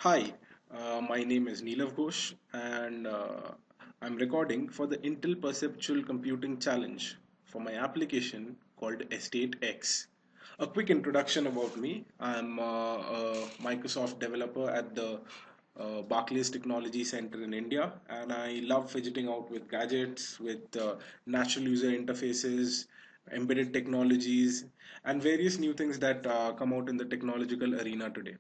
Hi, my name is Neelav Ghosh and I'm recording for the Intel Perceptual Computing Challenge for my application called EstateX. A quick introduction about me. I'm a Microsoft developer at the Barclays Technology Center in India, and I love fidgeting out with gadgets, with natural user interfaces, embedded technologies, and various new things that come out in the technological arena today.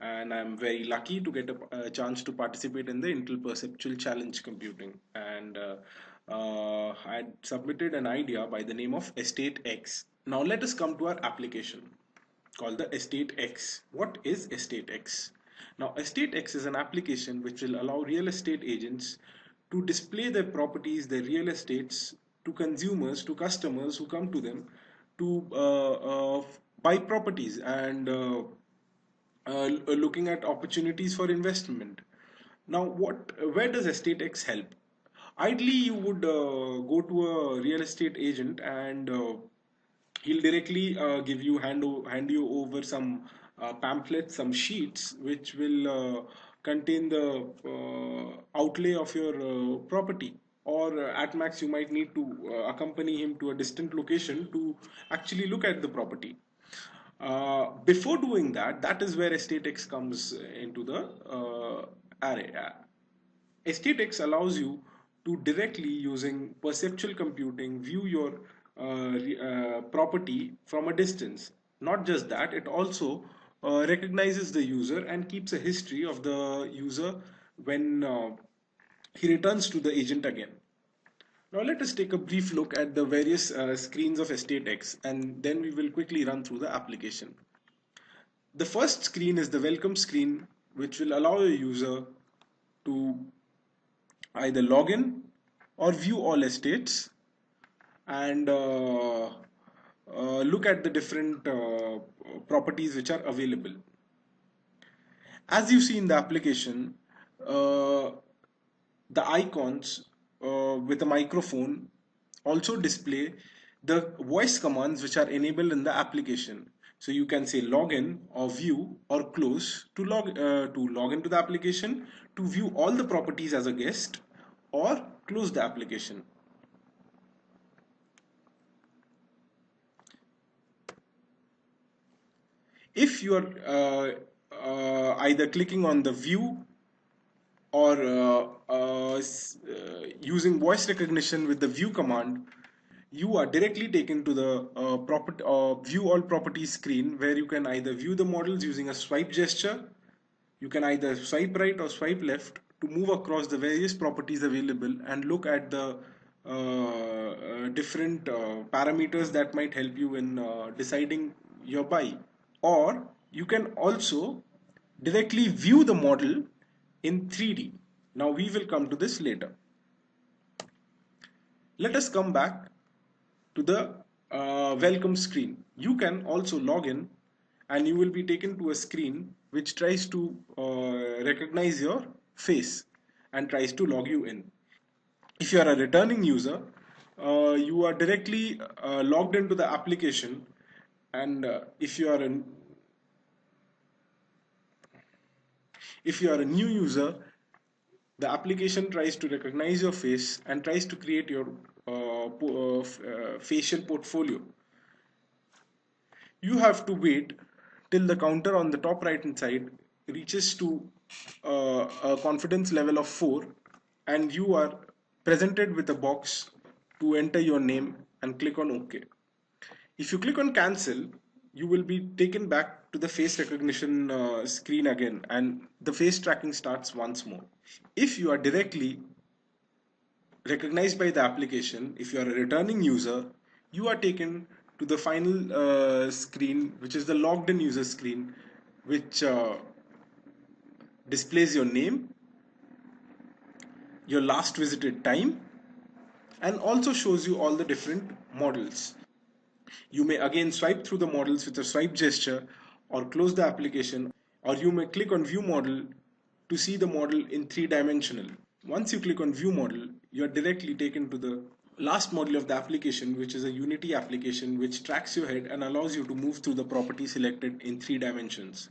And I'm very lucky to get a chance to participate in the Intel Perceptual Challenge Computing. And I submitted an idea by the name of EstateX. Now let us come to our application called the EstateX. What is EstateX? Now EstateX is an application which will allow real estate agents to display their properties, their real estates to consumers, to customers who come to them to buy properties and looking at opportunities for investment. Now, where does EstateX help? Ideally, you would go to a real estate agent and he'll directly hand you over some pamphlets, some sheets which will contain the outlay of your property. Or at max, you might need to accompany him to a distant location to actually look at the property. Before doing that, that is where EstateX comes into the array. EstateX allows you to directly using perceptual computing view your property from a distance. Not just that, it also recognizes the user and keeps a history of the user when he returns to the agent again. Now let us take a brief look at the various screens of EstateX and then we will quickly run through the application. The first screen is the welcome screen, which will allow a user to either log in or view all estates and look at the different properties which are available. As you see in the application, uh, the icons with a microphone also display the voice commands which are enabled in the application. So you can say login or view or close to log into the application, to view all the properties as a guest, or close the application. If you are either clicking on the view or using voice recognition with the view command, you are directly taken to the view all properties screen, where you can either view the models using a swipe gesture. You can either swipe right or swipe left to move across the various properties available and look at the different parameters that might help you in deciding your buy. Or you can also directly view the model in 3D. Now we will come to this later. Let us come back to the welcome screen. You can also log in and you will be taken to a screen which tries to recognize your face and tries to log you in. If you are a returning user, you are directly logged into the application, and if you are a new user, the application tries to recognize your face and tries to create your facial portfolio. You have to wait till the counter on the top right hand side reaches to a confidence level of 4 and you are presented with a box to enter your name and click on OK. If you click on cancel, you will be taken back to the face recognition screen again and the face tracking starts once more. If you are directly recognized by the application, if you are a returning user, you are taken to the final screen, which is the logged in user screen, which displays your name, your last visited time, and also shows you all the different models. You may again swipe through the models with a swipe gesture or close the application, or you may click on view model to see the model in 3-dimensional. Once you click on view model, you are directly taken to the last module of the application, which is a Unity application which tracks your head and allows you to move through the property selected in 3 dimensions.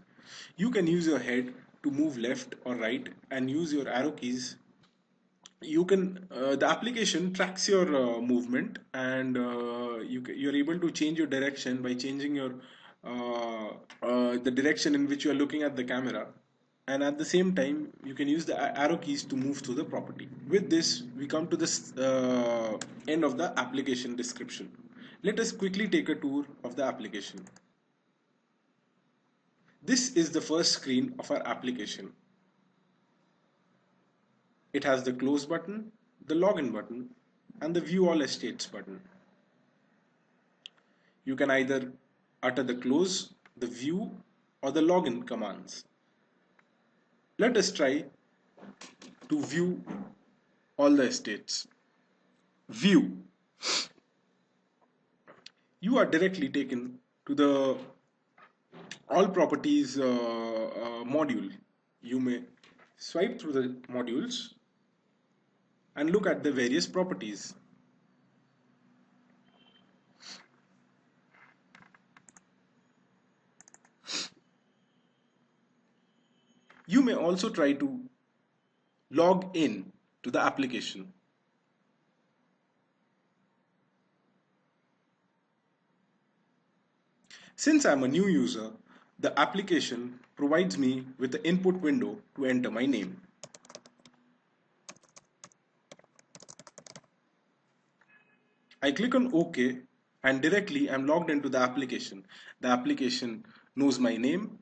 You can use your head to move left or right and use your arrow keys, you can the application tracks your movement, and you're able to change your direction by changing your the direction in which you are looking at the camera, and at the same time you can use the arrow keys to move through the property. With this we come to this end of the application description. Let us quickly take a tour of the application. This is the first screen of our application. It has the close button, the login button, and the view all estates button. You can either utter the close, the view, or the login commands. Let us try to view all the estates. View. You are directly taken to the all properties module. You may swipe through the modules and look at the various properties. You may also try to log in to the application. Since I'm a new user, the application provides me with the input window to enter my name. I click on OK, and directly I'm logged into the application. The application knows my name.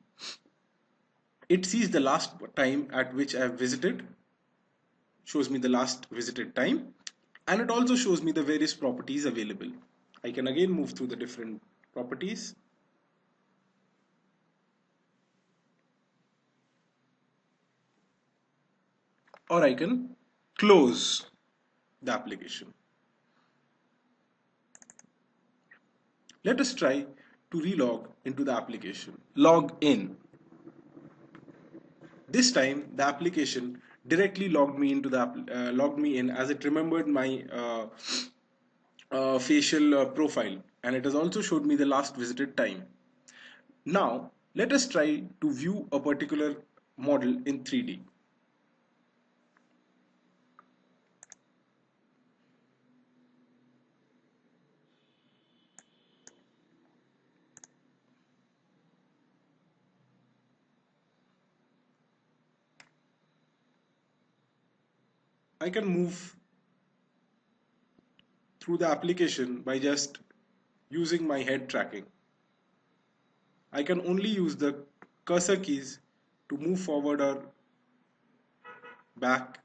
It sees the last time at which I have visited, shows me the last visited time, and it also shows me the various properties available. I can again move through the different properties. Or I can close the application. Let us try to relog into the application. Log in. This time the application directly logged me into the logged me in, as it remembered my facial profile, and it has also showed me the last visited time. Now let us try to view a particular model in 3D. I can move through the application by just using my head tracking. I can only use the cursor keys to move forward or back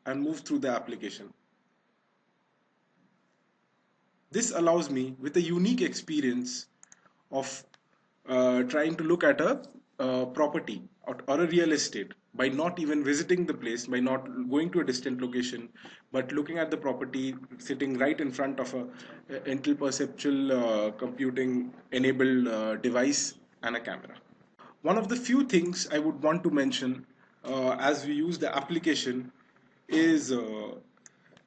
and move through the application. This allows me with a unique experience of trying to look at a property or a real estate by not even visiting the place, by not going to a distant location, but looking at the property sitting right in front of a Intel Perceptual Computing enabled device and a camera. One of the few things I would want to mention as we use the application is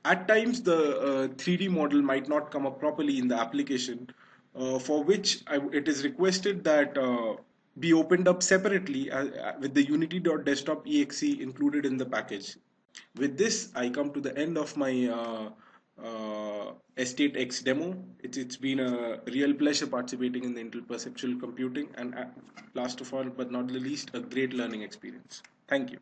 at times the 3D model might not come up properly in the application, for which it is requested that be opened up separately with the unity.desktop.exe included in the package. With this, I come to the end of my EstateX demo. It's been a real pleasure participating in the Intel Perceptual Computing, and last of all but not the least, a great learning experience. Thank you.